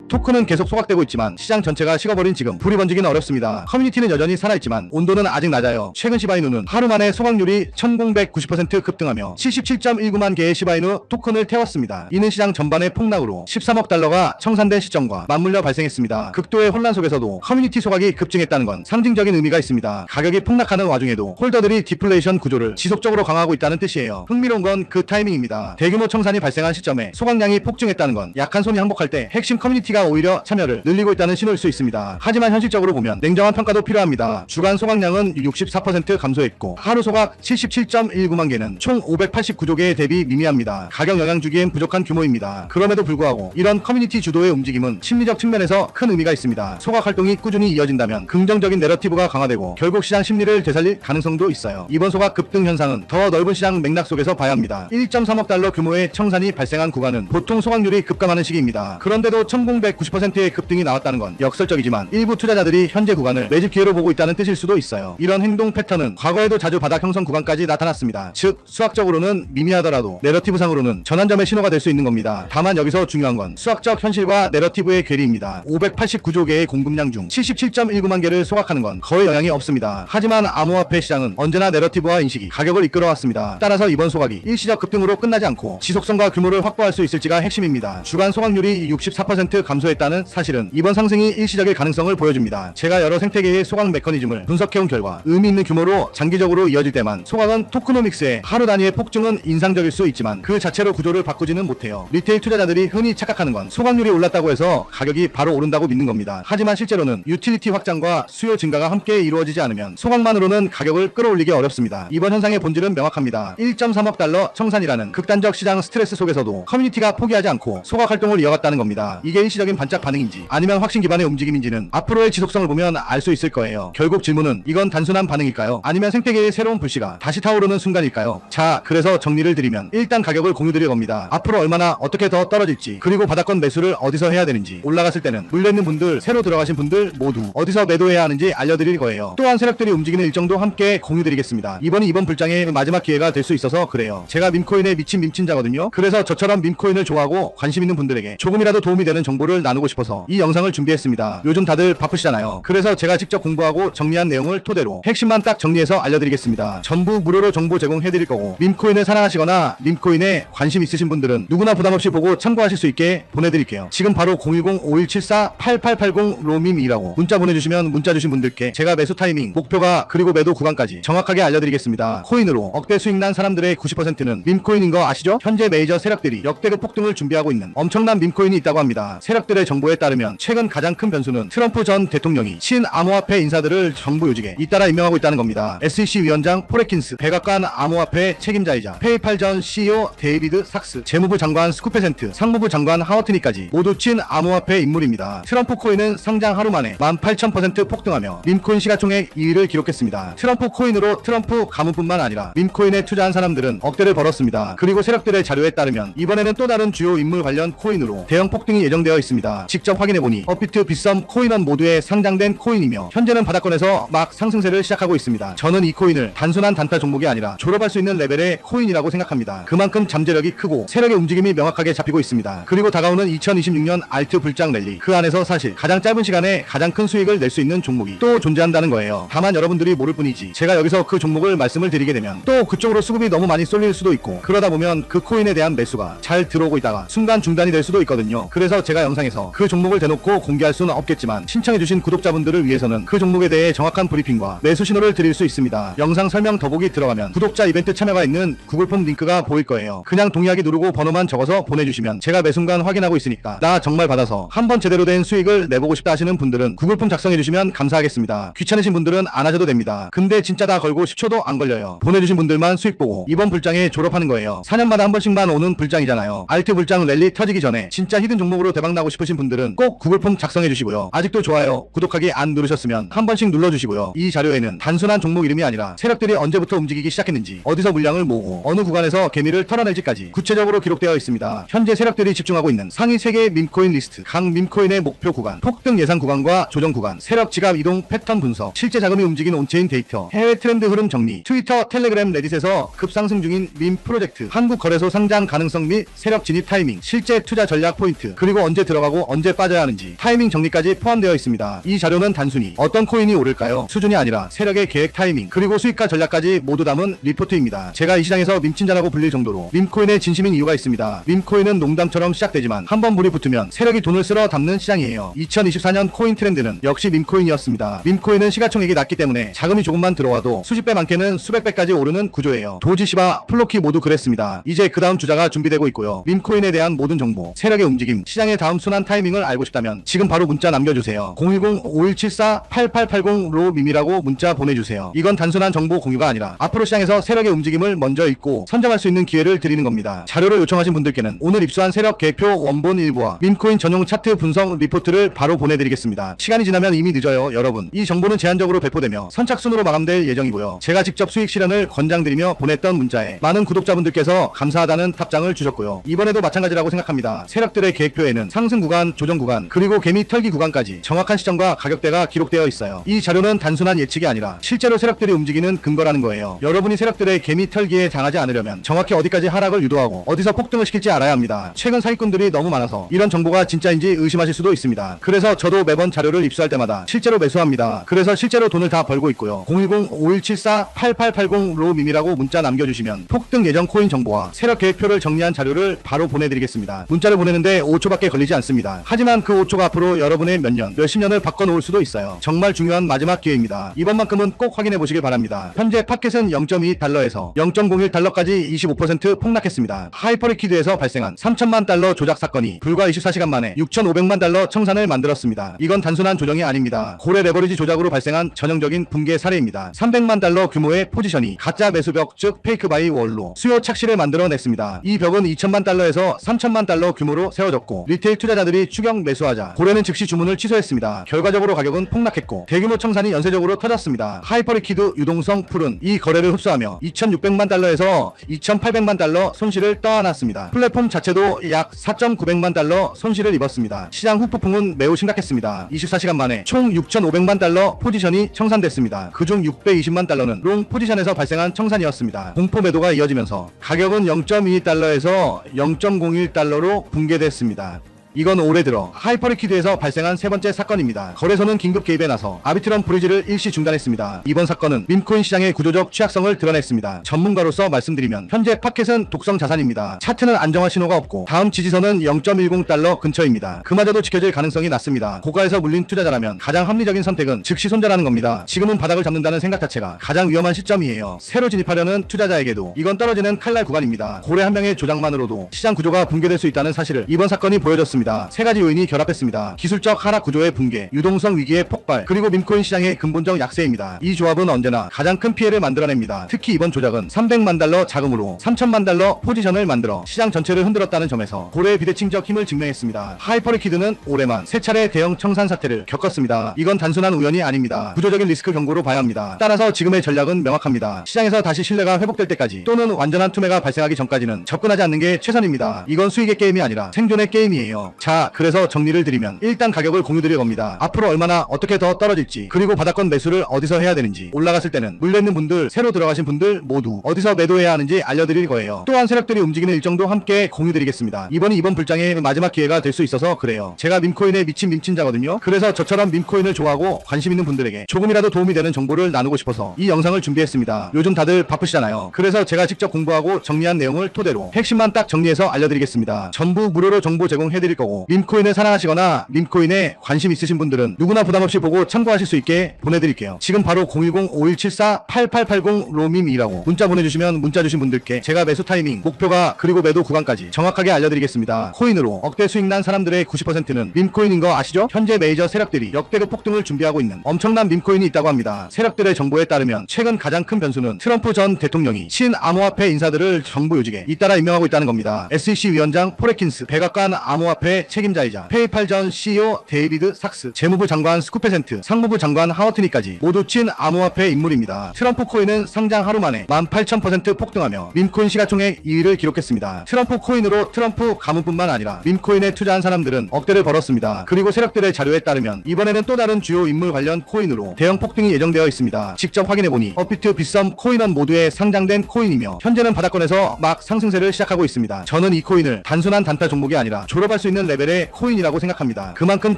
토큰은 계속 소각되고 있지만 시장 전체가 식어버린 지금 불이 번지기는 어렵습니다. 커뮤니티는 여전히 살아있지만 온도는 아직 낮아요. 최근 시바이누는 하루 만에 소각률이 1990% 급등하며 77.19만 개의 시바이누 토큰을 태웠습니다. 이는 시장 전반의 폭락으로 13억 달러가 청산된 시점과 맞물려 발생했습니다. 극도의 혼란 속에서도 커뮤니티 소각이 급증했다는 건 상징적인 의미가 있습니다. 가격이 폭락하는 와중에도 홀더들이 디플레이션 구조를 지속적으로 강화하고 있다는 뜻이에요. 흥미로운 건 그 타이밍입니다. 대규모 청산이 발생한 시점에 소각량이 폭증했다는 건 약한 손이 항복할 때 핵심 커뮤니티가 오히려 참여를 늘리고 있다는 신호일 수 있습니다. 하지만 현실적으로 보면 냉정한 평가도 필요합니다. 주간 소각량은 64% 감소했고 하루 소각 77.19만 개는 총 589조 개에 대비 미미합니다. 가격 영향 주기엔 부족한 규모입니다. 그럼에도 불구하고 이런 커뮤니티 주도의 움직임은 심리적 측면에서 큰 의미가 있습니다. 소각 활동이 꾸준히 이어진다면 긍정적인 내러티브가 강화되고 결국 시장 심리를 되살릴 가능성도 있어요. 이번 소각 급등 현상은 더 넓은 시장 맥락 속에서 봐야 합니다. 1.3억 달러 규모의 청산이 발생한 구간은 보통 소각률이 급감하는 시기입니다. 그런데도 1990%의 급등이 나왔다는 건 역설적이지만 일부 투자자들이 현재 구간을 매집 기회로 보고 있다는 뜻일 수도 있어요. 이런 행동 패턴은 과거에도 자주 바닥 형성 구간까지 나타났습니다. 즉 수학적으로는 미미하더라도 내러티브상으로는 전환점의 신호가 될 수 있는 겁니다. 다만 여기서 중요한 건 수학적 현실과 내러티브의 괴리입니다. 589조 개의 공급량 중 77.19만 개를 소각하는 건 거의 영향이 없습니다. 하지만 암호화폐 시장은 언제나 내러티브와 인식이 가격을 이끌어왔습니다. 따라서 이번 소각이 일시적 급등으로 끝나지 않고 지속성과 규모를 확보할 수 있을지가 핵심입니다. 주간 소각률이 64% 감소했다는 사실은 이번 상승이 일시적일 가능성을 보여줍니다. 제가 여러 생태계의 소각 메커니즘을 분석해온 결과 의미 있는 규모로 장기적으로 이어질 때만 소각은 토크노믹스의 하루 단위의 폭증은 인상적일 수 있지만 그 자체로 구조를 바꾸지는 못해요. 리테일 투자자들이 흔히 착각하는 건 소각률이 올랐다고 해서 가격이 바로 오른다고 믿는 겁니다. 하지만 실제로는 유틸리티 확장과 수요 증가가 함께 이루어지지 않으면 소각만으로는 가격을 끌어올리기 어렵습니다. 이번 현상의 본질은 명확합니다. 1.3억 달러 청산이라는 극단적 시장 스트레스 속에서도 커뮤니티가 포기하지 않고 소각 활동을 이어갔다는 겁니다. 이게 일시적인 반짝 반응인지 아니면 확신 기반의 움직임인지는 앞으로의 지속성을 보면 알 수 있을 거예요. 결국 질문은 이건 단순한 반응일까요? 아니면 생태계의 새로운 불씨가 다시 타오르는 순간일까요? 자, 그래서 정리를 드리면 일단 가격을 공유드릴 겁니다. 앞으로 얼마나 어떻게 더 떨어질지 그리고 바닥권 매수를 어디서 해야 되는지 올라갔을 때는 물려있는 분들 새로 들어가신 분들 모두 어디서 매도해야 하는지 알려드릴 거예요. 또한 세력들이 움직이는 일정도 함께 공유드리겠습니다. 이번이 이번 불장의 마지막 기회가 될 수 있어서 그래요. 제가 밈코인에 미친 밈친자거든요. 그래서 저처럼 밈코인을 좋아하고 관심 있는 분들에게 조금이라도 도움이 되는 정보를 나누고 싶어서 이 영상을 준비했습니다. 요즘 다들 바쁘시잖아요. 그래서 제가 직접 공부하고 정리한 내용을 토대로 핵심만 딱 정리해서 알려드리겠습니다. 전부 무료로 정보 제공해드릴 거고 밈코인을 사랑하시거나 밈코인에 관심 있으신 분들은 누구나 부담없이 보고 참고하실 수 있게 보내드릴게요. 지금 바로 010-5174-8880 로밈이라고 문자 보내주시면 문자 주신 분들께 제가 매수 타이밍, 목표가 그리고 매도 구간까지 정확하게 알려드리겠습니다. 코인으로 억대 수익 난 사람들의 90%는 밈코인인 거 아시죠? 현재 메이저 세력들이 역대급 폭등을 준비하고 있는 엄청난 밈코인이 있다고 합니다. 세력들의 정보에 따르면 최근 가장 큰 변수는 트럼프 전 대통령이 친암호화폐 인사들을 정부 요직에 잇따라 임명하고 있다는 겁니다. SEC 위원장 포레킨스, 백악관 암호화폐 책임자이자 페이팔 전 CEO 데이비드 삭스, 재무부 장관 스쿠페센트, 상무부 장관 하워트니까지 모두 친암호화폐 인물입니다. 트럼프 코인은 상장 하루 만에 18,000% 폭등하며 밈코인 시가총액 2위를 기록했습니다. 트럼프 코인으로 트럼프 가문뿐만 아니라 밈코인에 투자한 사람들은 억대를 벌었습니다. 그리고 세력들의 자료에 따르면 이번에는 또 다른 주요 인물 관련 코인으로 대형 폭등이 예정되어 있습니다. 직접 확인해보니 업비트, 빗썸, 코인원 모두에 상장된 코인이며 현재는 바닥권에서 막 상승세를 시작하고 있습니다. 저는 이 코인을 단순한 단타 종목이 아니라 졸업할 수 있는 레벨의 코인이라고 생각합니다. 그만큼 잠재력이 크고 세력의 움직임이 명확하게 잡히고 있습니다. 그리고 다가오는 2026년 알트 불장 랠리, 그 안에서 사실 가장 짧은 시간에 가장 큰 수익을 낼 수 있는 종목이 또 존재한다는 거예요. 다만 여러분들이 모를 뿐이지 제가 여기서 그 종목을 말씀을 드리게 되면 또 그쪽으로 수급이 너무 많이 쏠릴 수도 있고 그러다 보면 그 코인에 대한 매수가 잘 들어오고 있다가 순간 중단이 될 수도 있거든요. 그래서 제가 영상에서 그 종목을 대놓고 공개할 수는 없겠지만 신청해주신 구독자분들을 위해서는 그 종목에 대해 정확한 브리핑과 매수 신호를 드릴 수 있습니다. 영상 설명 더보기 들어가면 구독자 이벤트 참여가 있는 구글폼 링크가 보일 거예요. 그냥 동의하기 누르고 번호만 적어서 보내주시면 제가 매 순간 확인하고 있으니까 나 정말 받아서 한번 제대로 된 수익을 내보고 싶다 하시는 분들은 구글폼 작성해주시면 감사하겠습니다. 귀찮으신 분들은 안 하셔도 됩니다. 근데 진짜 다 걸고 10초도 안 걸려요. 보내주신 분들만 수익 보고 이번 불장에 졸업하는 거예요. 4년마다 한 번씩만 오는 불장이잖아요. 알트 불장 랠리 터지기 전에 진짜 히든 종목으로 대박나고 싶으신 분들은 꼭 구글폼 작성해주시고요. 아직도 좋아요, 구독하기 안 누르셨으면 한 번씩 눌러주시고요. 이 자료에는 단순한 종목 이름이 아니라 세력들이 언제부터 움직이기 시작했는지, 어디서 물량을 모으고 어느 구간에서 개미를 털어낼지까지 구체적으로 기록되어 있습니다. 현재 세력들이 집중하고 있는 상위 3개의 밈코인 리스트, 각 밈코인의 목표 구간, 폭등 예상 구간과 조정 구간, 세력 지갑 이동 패턴 분석, 실제 자금이 움직이는 온체인 데이터, 해외 트렌드 흐름 정리, 트위터, 텔레그램, 레딧에서 급상승 중인 밈 프로젝트, 한국 거래소 상장 가능성 및 세력 진입 타이밍, 실제 투자 전략 포인트, 그리고 언제 들어가 들어가고 언제 빠져야 하는지 타이밍 정리까지 포함되어 있습니다. 이 자료는 단순히 어떤 코인이 오를까요? 수준이 아니라 세력의 계획 타이밍 그리고 수익과 전략까지 모두 담은 리포트입니다. 제가 이 시장에서 밈친자라고 불릴 정도로 밈코인의 진심인 이유가 있습니다. 밈코인은 농담처럼 시작되지만 한번 불이 붙으면 세력이 돈을 쓸어 담는 시장이에요. 2024년 코인 트렌드는 역시 밈코인이었습니다. 밈코인은 시가총액이 낮기 때문에 자금이 조금만 들어와도 수십 배 많게는 수백 배까지 오르는 구조예요. 도지시바, 플로키 모두 그랬습니다. 이제 그 다음 주자가 준비되고 있고요. 밈코인에 대한 모든 정보, 세력의 움직임, 시장의 다음 순환 타이밍을 알고 싶다면 지금 바로 문자 남겨주세요. 010-5174-8880로 밈이라고 문자 보내주세요. 이건 단순한 정보 공유가 아니라 앞으로 시장에서 세력의 움직임을 먼저 읽고 선점할 수 있는 기회를 드리는 겁니다. 자료를 요청하신 분들께는 오늘 입수한 세력 계획표 원본 일부와 밈코인 전용 차트 분석 리포트를 바로 보내드리겠습니다. 시간이 지나면 이미 늦어요. 여러분, 이 정보는 제한적으로 배포되며 선착순으로 마감될 예정이고요. 제가 직접 수익 실현을 권장드리며 보냈던 문자에 많은 구독자분들께서 감사하다는 답장을 주셨고요. 이번에도 마찬가지라고 생각합니다. 세력들의 계획표에는 상승 구간, 조정 구간, 그리고 개미 털기 구간까지 정확한 시점과 가격대가 기록되어 있어요. 이 자료는 단순한 예측이 아니라 실제로 세력들이 움직이는 근거라는 거예요. 여러분이 세력들의 개미 털기에 당하지 않으려면 정확히 어디까지 하락을 유도하고 어디서 폭등을 시킬지 알아야 합니다. 최근 사기꾼들이 너무 많아서 이런 정보가 진짜인지 의심하실 수도 있습니다. 그래서 저도 매번 자료를 입수할 때마다 실제로 매수합니다. 그래서 실제로 돈을 다 벌고 있고요. 010-5174-8880로 밈이라고 문자 남겨주시면 폭등 예정 코인 정보와 세력 계획표를 정리한 자료를 바로 보내드리겠습니다. 문자를 보내는데 5초밖에 걸리지 않습니다. 하지만 그 5초가 앞으로 여러분의 몇 년, 몇십 년을 바꿔놓을 수도 있어요. 정말 중요한 마지막 기회입니다. 이번만큼은 꼭 확인해 보시길 바랍니다. 현재 팟켓은 0.2달러에서 0.01달러까지 25% 폭락했습니다. 하이퍼리퀴드에서 발생한 3천만 달러 조작 사건이 불과 24시간 만에 6,500만 달러 청산을 만들었습니다. 이건 단순한 조정이 아닙니다. 고래 레버리지 조작으로 발생한 전형적인 붕괴 사례입니다. 300만 달러 규모의 포지션이 가짜 매수벽 즉 페이크 바이 월로 수요 착시를 만들어냈습니다. 이 벽은 2천만 달러에서 3천만 달러 규모로 세워졌고 리테일 투자자들이 추격 매수하자 고래는 즉시 주문을 취소했습니다. 결과적으로 가격은 폭락했고 대규모 청산이 연쇄적으로 터졌습니다. 하이퍼리퀴드 유동성 풀은 이 거래를 흡수하며 2,600만 달러에서 2,800만 달러 손실을 떠안았습니다. 플랫폼 자체도 약 4,900만 달러 손실을 입었습니다. 시장 후폭풍은 매우 심각했습니다. 24시간 만에 총 6,500만 달러 포지션이 청산됐습니다. 그중 620만 달러는 롱 포지션에서 발생한 청산이었습니다. 공포 매도가 이어지면서 가격은 0.2달러에서 0.01달러로 붕괴됐습니다. 이건 올해 들어 하이퍼리퀴드에서 발생한 세 번째 사건입니다. 거래소는 긴급 개입에 나서 아비트럼 브리지를 일시 중단했습니다. 이번 사건은 밈코인 시장의 구조적 취약성을 드러냈습니다. 전문가로서 말씀드리면 현재 팟켓은 독성 자산입니다. 차트는 안정화 신호가 없고 다음 지지선은 0.10달러 근처입니다. 그마저도 지켜질 가능성이 낮습니다. 고가에서 물린 투자자라면 가장 합리적인 선택은 즉시 손절하는 겁니다. 지금은 바닥을 잡는다는 생각 자체가 가장 위험한 시점이에요. 새로 진입하려는 투자자에게도 이건 떨어지는 칼날 구간입니다. 고래 한 명의 조작만으로도 시장 구조가 붕괴될 수 있다는 사실을 이번 사건이 보여줬습니다. 세 가지 요인이 결합했습니다. 기술적 하락 구조의 붕괴, 유동성 위기의 폭발, 그리고 밈코인 시장의 근본적 약세입니다. 이 조합은 언제나 가장 큰 피해를 만들어냅니다. 특히 이번 조작은 300만 달러 자금으로 3천만 달러 포지션을 만들어 시장 전체를 흔들었다는 점에서 고래의 비대칭적 힘을 증명했습니다. 하이퍼리퀴드는 올해만 세 차례 대형 청산 사태를 겪었습니다. 이건 단순한 우연이 아닙니다. 구조적인 리스크 경고로 봐야 합니다. 따라서 지금의 전략은 명확합니다. 시장에서 다시 신뢰가 회복될 때까지 또는 완전한 투매가 발생하기 전까지는 접근하지 않는 게 최선입니다. 이건 수익의 게임이 아니라 생존의 게임이에요. 자, 그래서 정리를 드리면 일단 가격을 공유드릴 겁니다. 앞으로 얼마나 어떻게 더 떨어질지, 그리고 바닥권 매수를 어디서 해야 되는지, 올라갔을 때는 물려있는 분들, 새로 들어가신 분들 모두 어디서 매도해야 하는지 알려드릴 거예요. 또한 세력들이 움직이는 일정도 함께 공유드리겠습니다. 이번이 이번 불장의 마지막 기회가 될 수 있어서 그래요. 제가 밈코인에 미친 밈친자거든요. 그래서 저처럼 밈코인을 좋아하고 관심 있는 분들에게 조금이라도 도움이 되는 정보를 나누고 싶어서 이 영상을 준비했습니다. 요즘 다들 바쁘시잖아요. 그래서 제가 직접 공부하고 정리한 내용을 토대로 핵심만 딱 정리해서 알려드리겠습니다. 전부 무료로 정보 제공해드릴 거고 밈코인을 사랑하시거나 밈코인에 관심 있으신 분들은 누구나 부담없이 보고 참고하실 수 있게 보내드릴게요. 지금 바로 010-5174-8880로 밈이라고 문자 보내주시면 문자 주신 분들께 제가 매수 타이밍, 목표가 그리고 매도 구간까지 정확하게 알려드리겠습니다. 코인으로 억대 수익 난 사람들의 90%는 밈코인인 거 아시죠? 현재 메이저 세력들이 역대급 폭등을 준비하고 있는 엄청난 밈코인이 있다고 합니다. 세력들의 정보에 따르면 최근 가장 큰 변수는 트럼프 전 대통령이 신암호화폐 인사들을 정부 요직에 잇따라 임명하고 있다는 겁니다. SEC 위원장 포레킨스, 백악관 암호화폐 책임자이자 페이팔 전 CEO 데이비드 삭스, 재무부 장관 스쿠페센트, 상무부 장관 하워트니까지 모두 친암호화폐 인물입니다. 트럼프 코인은 상장 하루 만에 18,000% 폭등하며 밈코인 시가총액 2위를 기록했습니다. 트럼프 코인으로 트럼프 가문뿐만 아니라 밈코인에 투자한 사람들은 억대를 벌었습니다. 그리고 세력들의 자료에 따르면 이번에는 또 다른 주요 인물 관련 코인으로 대형 폭등이 예정되어 있습니다. 직접 확인해보니 업비트, 빗썸, 코인원 모두에 상장된 코인이며 현재는 바닥권에서 막 상승세를 시작하고 있습니다. 저는 이 코인을 단순한 단타 종목이 아니라 졸업할 수 있는 있는 레벨의 코인이라고 생각합니다. 그만큼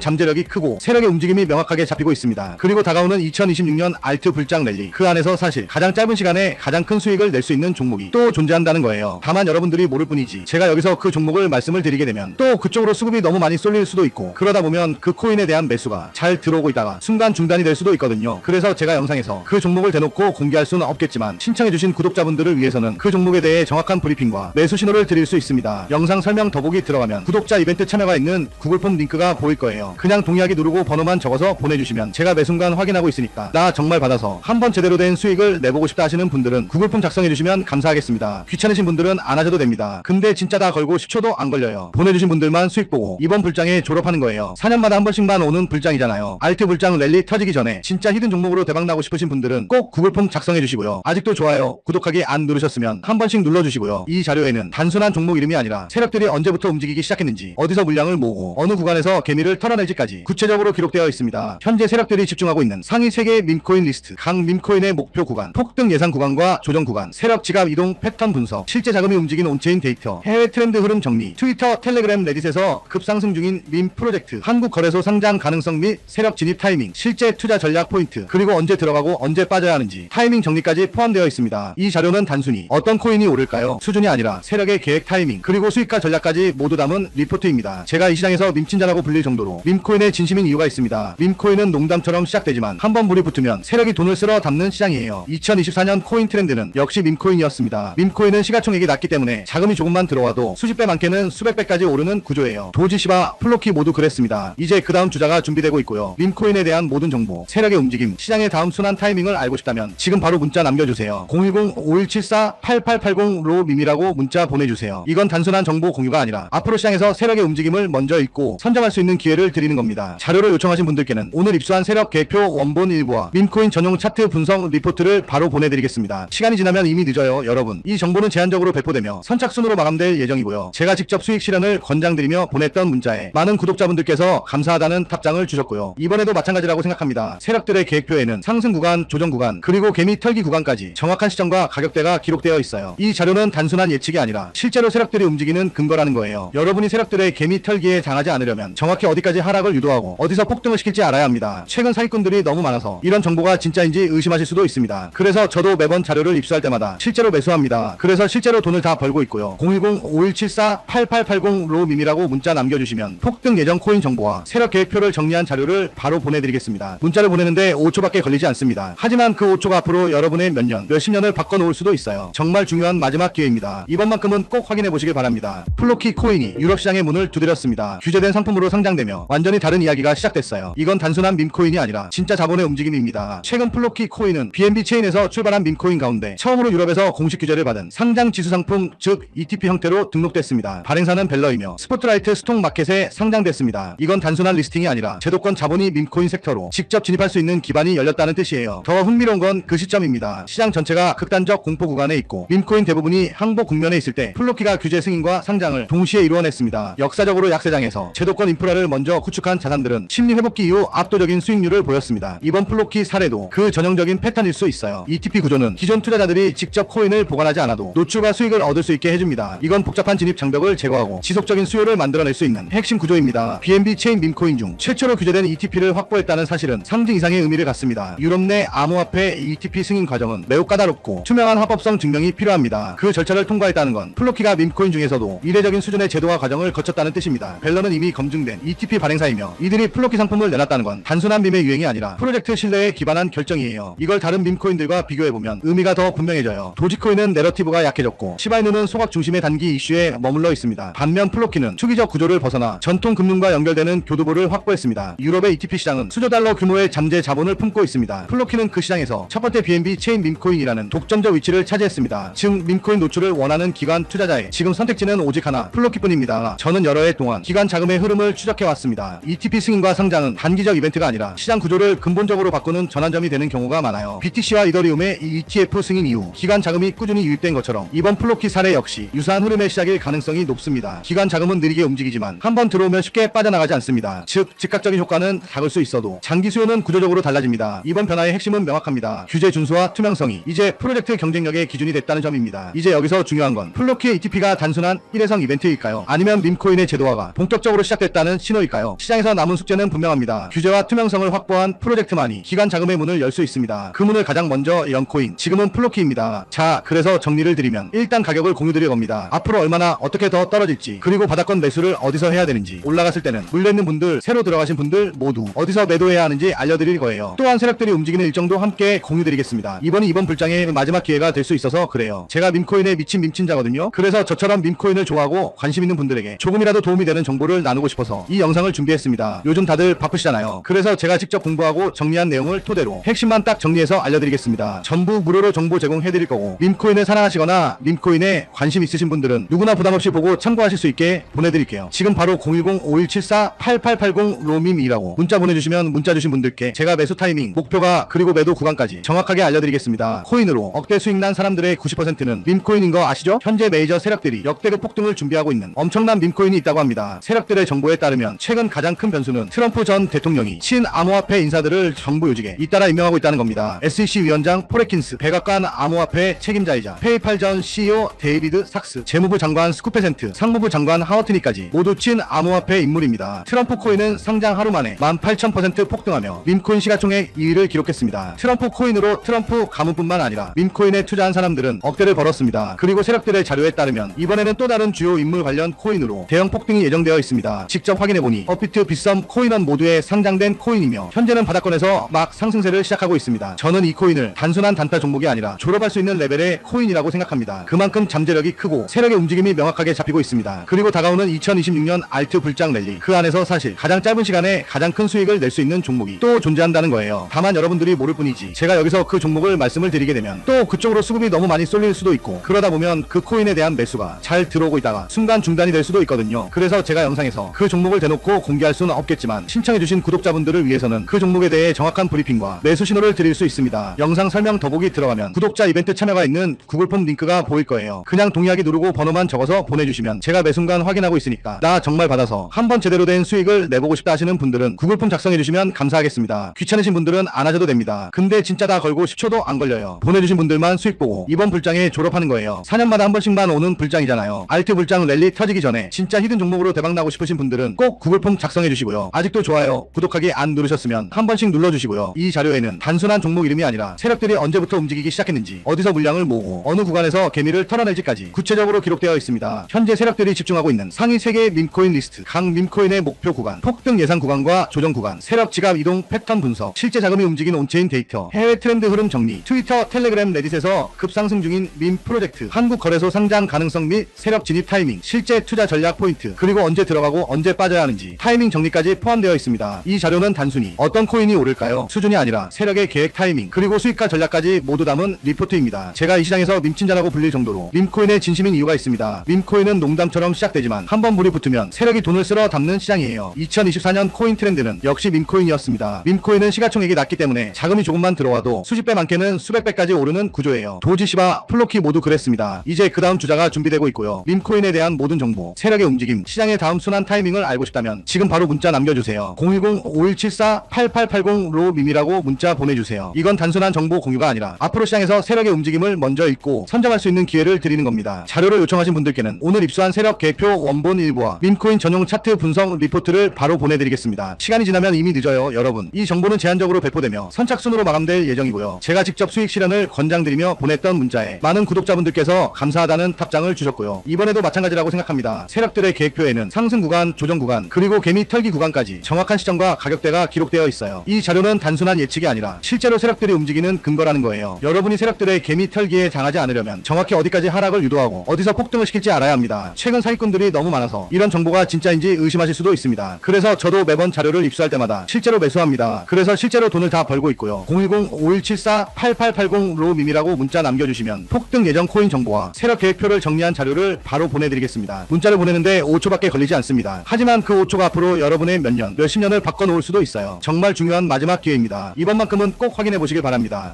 잠재력이 크고 세력의 움직임이 명확하게 잡히고 있습니다. 그리고 다가오는 2026년 알트 불장 랠리, 그 안에서 사실 가장 짧은 시간에 가장 큰 수익을 낼 수 있는 종목이 또 존재한다는 거예요. 다만 여러분들이 모를 뿐이지 제가 여기서 그 종목을 말씀을 드리게 되면 또 그쪽으로 수급이 너무 많이 쏠릴 수도 있고, 그러다 보면 그 코인에 대한 매수가 잘 들어오고 있다가 순간 중단이 될 수도 있거든요. 그래서 제가 영상에서 그 종목을 대놓고 공개할 수는 없겠지만 신청해주신 구독자분들을 위해서는 그 종목에 대해 정확한 브리핑과 매수 신호를 드릴 수 있습니다. 영상 설명 더보기 들어가면 구독자 이벤트 참여가 있는 구글폼 링크가 보일 거예요. 그냥 동의하기 누르고 번호만 적어서 보내주시면 제가 매 순간 확인하고 있으니까 나 정말 받아서 한번 제대로 된 수익을 내보고 싶다 하시는 분들은 구글폼 작성해주시면 감사하겠습니다. 귀찮으신 분들은 안 하셔도 됩니다. 근데 진짜 다 걸고 10초도 안 걸려요. 보내주신 분들만 수익 보고 이번 불장에 졸업하는 거예요. 4년마다 한 번씩만 오는 불장이잖아요. 알트 불장 랠리 터지기 전에 진짜 히든 종목으로 대박나고 싶으신 분들은 꼭 구글폼 작성해주시고요. 아직도 좋아요, 구독하기 안 누르셨으면 한 번씩 눌러주시고요. 이 자료에는 단순한 종목 이름이 아니라 세력들이 언제부터 움직이기 시작했는지, 어디서 물량을 모으고 어느 구간에서 개미를 털어낼지까지 구체적으로 기록되어 있습니다. 현재 세력들이 집중하고 있는 상위 3개의 밈코인 리스트, 각 밈코인의 목표 구간, 폭등 예상 구간과 조정 구간, 세력 지갑 이동 패턴 분석, 실제 자금이 움직이는 온체인 데이터, 해외 트렌드 흐름 정리, 트위터, 텔레그램, 레딧에서 급상승 중인 밈 프로젝트, 한국 거래소 상장 가능성 및 세력 진입 타이밍, 실제 투자 전략 포인트, 그리고 언제 들어가고 언제 빠져야 하는지 타이밍 정리까지 포함되어 있습니다. 이 자료는 단순히 어떤 코인이 오를까요? 수준이 아니라 세력의 계획 타이밍, 그리고 수익과 전략까지 모두 담은 리포트입니다. 제가 이 시장에서 밈친자라고 불릴 정도로 밈코인의 진심인 이유가 있습니다. 밈코인은 농담처럼 시작되지만 한번 물이 붙으면 세력이 돈을 쓸어 담는 시장이에요. 2024년 코인 트렌드는 역시 밈코인이었습니다. 밈코인은 시가총액이 낮기 때문에 자금이 조금만 들어와도 수십 배 많게는 수백 배까지 오르는 구조예요. 도지시바, 플로키 모두 그랬습니다. 이제 그 다음 주자가 준비되고 있고요. 밈코인에 대한 모든 정보, 세력의 움직임, 시장의 다음 순환 타이밍을 알고 싶다면 지금 바로 문자 남겨주세요. 010-5174-8880로 밈이라고 문자 보내주세요. 이건 단순한 정보 공유가 아니라 앞으로 시장에서 세력의 움직임을 먼저 읽고 선점할 수 있는 기회를 드리는 겁니다. 자료를 요청하신 분들께는 오늘 입수한 세력 계획표 원본 일부와 밈코인 전용 차트 분석 리포트를 바로 보내드리겠습니다. 시간이 지나면 이미 늦어요. 여러분, 이 정보는 제한적으로 배포되며 선착순으로 마감될 예정이고요. 제가 직접 수익 실현을 권장드리며 보냈던 문자에 많은 구독자분들께서 감사하다는 답장을 주셨고요. 이번에도 마찬가지라고 생각합니다. 세력들의 계획표에는 상승 구간, 조정 구간, 그리고 개미 털기 구간까지 정확한 시점과 가격대가 기록되어 있어요. 이 자료는 단순한 예측이 아니라 실제로 세력들이 움직이는 근거라는 거예요. 여러분이 세력들의 개미 털기에 당하지 않으려면 정확히 어디까지 하락을 유도하고 어디서 폭등을 시킬지 알아야 합니다. 최근 사기꾼들이 너무 많아서 이런 정보가 진짜인지 의심하실 수도 있습니다. 그래서 저도 매번 자료를 입수할 때마다 실제로 매수합니다. 그래서 실제로 돈을 다 벌고 있고요. 010-5174-8880로 밈이라고 문자 남겨주시면 폭등 예정 코인 정보와 세력 계획표를 정리한 자료를 바로 보내드리겠습니다. 문자를 보내는데 5초밖에 걸리지 않습니다. 하지만 그 5초가 앞으로 여러분의 몇 년, 몇십 년을 바꿔놓을 수도 있어요. 정말 중요한 마지막 기회입니다. 이번만큼은 꼭 확인해 보시길 바랍니다. 플로키 코인이 유럽 시장의 문을 두드렸습니다. 규제된 상품으로 상장되며 완전히 다른 이야기가 시작됐어요. 이건 단순한 밈코인이 아니라 진짜 자본의 움직임입니다. 최근 플로키 코인은 BNB 체인에서 출발한 밈코인 가운데 처음으로 유럽에서 공식 규제를 받은 상장 지수 상품, 즉 ETP 형태로 등록됐습니다. 발행사는 벨러이며 스포트라이트 스톡 마켓에 상장됐습니다. 이건 단순한 리스팅이 아니라 제도권 자본이 밈코인 섹터로 직접 진입할 수 있는 기반이 열렸다는 뜻이에요. 더 흥미로운 건 그 시점입니다. 시장 전체가 극단적 공포 구간에 있고 밈코인 대부분이 항복 국면에 있을 때 플로키가 규제 승인과 상장을 동시에 이루어냈습니다. 역사적으로 약세장에서 제도권 인프라를 먼저 구축한 자산들은 심리 회복기 이후 압도적인 수익률을 보였습니다. 이번 플로키 사례도 그 전형적인 패턴일 수 있어요. ETP 구조는 기존 투자자들이 직접 코인을 보관하지 않아도 노출과 수익을 얻을 수 있게 해줍니다. 이건 복잡한 진입 장벽을 제거하고 지속적인 수요를 만들어낼 수 있는 핵심 구조입니다. BNB 체인 밈코인 중 최초로 규제된 ETP를 확보했다는 사실은 상징 이상의 의미를 갖습니다. 유럽 내 암호화폐 ETP 승인 과정은 매우 까다롭고 투명한 합법성 증명이 필요합니다. 그 절차를 통과했다는 건 플로키가 밈코인 중에서도 이례적인 수준의 제도화 과정을 거쳤다는 뜻입니다. 벨러는 이미 검증된 ETP 발행사이며 이들이 플로키 상품을 내놨다는 건 단순한 밈의 유행이 아니라 프로젝트 신뢰에 기반한 결정이에요. 이걸 다른 밈코인들과 비교해보면 의미가 더 분명해져요. 도지코인은 내러티브가 약해졌고 시바이누는 소각 중심의 단기 이슈에 머물러 있습니다. 반면 플로키는 투기적 구조를 벗어나 전통 금융과 연결되는 교두보를 확보했습니다. 유럽의 ETP 시장은 수조 달러 규모의 잠재 자본을 품고 있습니다. 플로키는 그 시장에서 첫 번째 BNB 체인 밈코인이라는 독점적 위치를 차지했습니다. 즉 밈코인 노출을 원하는 기관 투자자의 지금 선택지는 오직 하나, 플로키뿐입니다. 저는 여러 해 동안 기관 자금의 흐름을 추적해왔습니다. ETP 승인과 상장은 단기적 이벤트가 아니라 시장 구조를 근본적으로 바꾸는 전환점이 되는 경우가 많아요. BTC와 이더리움의 ETF 승인 이후 기관 자금이 꾸준히 유입된 것처럼 이번 플로키 사례 역시 유사한 흐름의 시작일 가능성이 높습니다. 기관 자금은 느리게 움직이지만 한번 들어오면 쉽게 빠져나가지 않습니다. 즉 즉각적인 효과는 작을 수 있어도 장기 수요는 구조적으로 달라집니다. 이번 변화의 핵심은 명확합니다. 규제 준수와 투명성이 이제 프로젝트 경쟁력의 기준이 됐다는 점입니다. 이제 여기서 중요한 건 플로키의 ETP가 단순한 일회성 이벤트일까요? 아니면 밈코인의 제도화가 본격적으로 시작됐다는 신호일까요? 시장에서 남은 숙제는 분명합니다. 규제와 투명성을 확보한 프로젝트만이 기관 자금의 문을 열 수 있습니다. 그 문을 가장 먼저 연 코인, 지금은 플로키입니다. 자, 그래서 정리를 드리면 일단 가격을 공유드릴 겁니다. 앞으로 얼마나 어떻게 더 떨어질지, 그리고 바닥권 매수를 어디서 해야 되는지, 올라갔을 때는 물려있는 분들, 새로 들어가신 분들 모두 어디서 매도해야 하는지 알려드릴 거예요. 또한 세력들이 움직이는 일정도 함께 공유드리겠습니다. 이번이 이번 불장의 마지막 기회가 될 수 있어서 그래요. 제가 밈코인에 미친 밈친자거든요. 그래서 저처럼 밈코인을 좋아하고 관심 있는 분들에게 조금이라도 도움이 되는 정보를 나누고 싶어서 이 영상을 준비했습니다. 요즘 다들 바쁘시잖아요. 그래서 제가 직접 공부하고 정리한 내용을 토대로 핵심만 딱 정리해서 알려드리겠습니다. 전부 무료로 정보 제공해드릴 거고, 밈코인을 사랑하시거나 밈코인에 관심 있으신 분들은 누구나 부담없이 보고 참고하실 수 있게 보내드릴게요. 지금 바로 010-5174-8880 로밈이라고 문자 보내주시면 문자 주신 분들께 제가 매수 타이밍, 목표가, 그리고 매도 구간까지 정확하게 알려드리겠습니다. 코인으로 억대 수익 난 사람들의 90%는 밈코인인 거 아시죠? 현재 메이저 세력들이 역대급 폭등을 준비하고 있는 엄청난 밈코인이 있다고 합니다. 세력들의 정보에 따르면 최근 가장 큰 변수는 트럼프 전 대통령이 친암호화폐 인사들을 정부 요직에 잇따라 임명하고 있다는 겁니다. SEC 위원장 포레킨스, 백악관 암호화폐 책임자이자 페이팔 전 CEO 데이비드 삭스, 재무부 장관 스쿠페센트, 상무부 장관 하워트니까지 모두 친암호화폐 인물입니다. 트럼프 코인은 상장 하루 만에 18,000% 폭등하며 밈코인 시가총액 2위를 기록했습니다. 트럼프 코인으로 트럼프 가문뿐만 아니라 밈코인에 투자한 사람들은 억대를 벌었습니다. 그리고 세력들의 자료에 따르면 이번에는 또 다른 주요 인물 관련 코인으로 대형 폭등이 예정되어 있습니다. 직접 확인해보니 업비트, 빗썸, 코인원 모두에 상장된 코인이며 현재는 바닥권에서 막 상승세를 시작하고 있습니다. 저는 이 코인을 단순한 단타 종목이 아니라 졸업할 수 있는 레벨의 코인이라고 생각합니다. 그만큼 잠재력이 크고 세력의 움직임이 명확하게 잡히고 있습니다. 그리고 다가오는 2026년 알트 불장 랠리, 그 안에서 사실 가장 짧은 시간에 가장 큰 수익을 낼 수 있는 종목이 또 존재한다는 거예요. 다만 여러분들이 모를 뿐이지, 제가 여기서 그 종목을 말씀을 드리게 되면 또 그쪽으로 수급이 너무 많이 쏠릴 수도 있고, 그러다 보면 그 코인에 대한 매수가 잘 들어오고 있다가 순간 중단이 될 수도 있거든요. 그래서 제가 영상에서 그 종목을 대놓고 공개할 수는 없겠지만 신청해주신 구독자분들을 위해서는 그 종목에 대해 정확한 브리핑과 매수 신호를 드릴 수 있습니다. 영상 설명 더보기 들어가면 구독자 이벤트 참여가 있는 구글폼 링크가 보일 거예요. 그냥 동의하기 누르고 번호만 적어서 보내주시면 제가 매 순간 확인하고 있으니까 나 정말 받아서 한번 제대로 된 수익을 내보고 싶다 하시는 분들은 구글폼 작성해주시면 감사하겠습니다. 귀찮으신 분들은 안 하셔도 됩니다. 근데 진짜 다 걸고 10초도 안 걸려요. 보내주신 분들만 수익 보고 이번 불장에 졸업하는 거예요. 4년마다 한 번씩만 오는 불장이잖아요. 알트 불장 랠리 터지기 전에 진짜 히든 종목으로 대박나고 싶으신 분들은 꼭 구글폼 작성해주시고요. 아직도 좋아요, 구독하기 안 누르셨으면 한 번씩 눌러주시고요. 이 자료에는 단순한 종목 이름이 아니라 세력들이 언제부터 움직이기 시작했는지, 어디서 물량을 모으고 어느 구간에서 개미를 털어낼지까지 구체적으로 기록되어 있습니다. 현재 세력들이 집중하고 있는 상위 3개의 밈코인 리스트, 각 밈코인의 목표 구간, 폭등 예상 구간과 조정 구간, 세력 지갑 이동 패턴 분석, 실제 자금이 움직인 온체인 데이터, 해외 트렌드 흐름 정리, 트위터, 텔레그램, 레딧에서 급상승 중인 밈 프로젝트, 한국 거래소 상장 가능성 및 세력 진입 타이밍, 실제 투자 전략 포인트, 그리고 언제 들어가고 언제 빠져야 하는지 타이밍 정리까지 포함되어 있습니다. 이 자료는 단순히 어떤 코인이 오를까요? 수준이 아니라 세력의 계획 타이밍, 그리고 수익과 전략까지 모두 담은 리포트입니다. 제가 이 시장에서 밈친자라고 불릴 정도로 밈코인에 진심인 이유가 있습니다. 밈코인은 농담처럼 시작되지만 한번 물이 붙으면 세력이 돈을 쓸어 담는 시장이에요. 2024년 코인 트렌드는 역시 밈코인이었습니다. 밈코인은 시가총액이 낮기 때문에 자금이 조금만 들어와도 수십 배 많게는 수백 배까지 오르는 구조예요. 도지시바, 플로키 모두 그랬습니다. 이제 그 다음 주자가 준비되고 있고요. 밈코인에 대한 모든 정보, 세력의 움직임, 시장의 다음 순환 타이밍을 알고 싶다면 지금 바로 문자 남겨주세요. 010-5174-8880 로밈이라고 문자 보내주세요. 이건 단순한 정보 공유가 아니라 앞으로 시장에서 세력의 움직임을 먼저 읽고 선점할 수 있는 기회를 드리는 겁니다. 자료를 요청하신 분들께는 오늘 입수한 세력 계획표 원본 일부와 밈코인 전용 차트 분석 리포트를 바로 보내드리겠습니다. 시간이 지나면 이미 늦어요. 여러분, 이 정보는 제한적으로 배포되며 선착순으로 마감될 예정이고요. 제가 직접 수익 실현을 권장드리며 보냈던 문자에 많은 구독자분들께서 감사하다는 답장을 주셨고요. 이번에도 마찬가지라고 생각합니다. 세력들의 계획표에는 상승 구간, 조정 구간, 그리고 개미 털기 구간까지 정확한 시점과 가격대가 기록되어 있어요. 이 자료는 단순한 예측이 아니라 실제로 세력들이 움직이는 근거라는 거예요. 여러분이 세력들의 개미 털기에 당하지 않으려면 정확히 어디까지 하락을 유도하고 어디서 폭등을 시킬지 알아야 합니다. 최근 사기꾼들이 너무 많아서 이런 정보가 진짜인지 의심하실 수도 있습니다. 그래서 저도 매번 자료를 입수할 때마다 실제로 매수합니다. 그래서 실제로 돈을 다 벌고 있고요. 010-5174-8880 로밈이라고 문자 남겨주시면 폭등 예정 코인 정보와 세력 계획표를 정리한 자료를 바로 보내드리겠습니다. 문자를 보내는데 5초밖에 걸리지 않습니다. 하지만 그 5초가 앞으로 여러분의 몇 년, 몇십 년을 바꿔놓을 수도 있어요. 정말 중요한 마지막 기회입니다. 이번만큼은 꼭 확인해 보시길 바랍니다.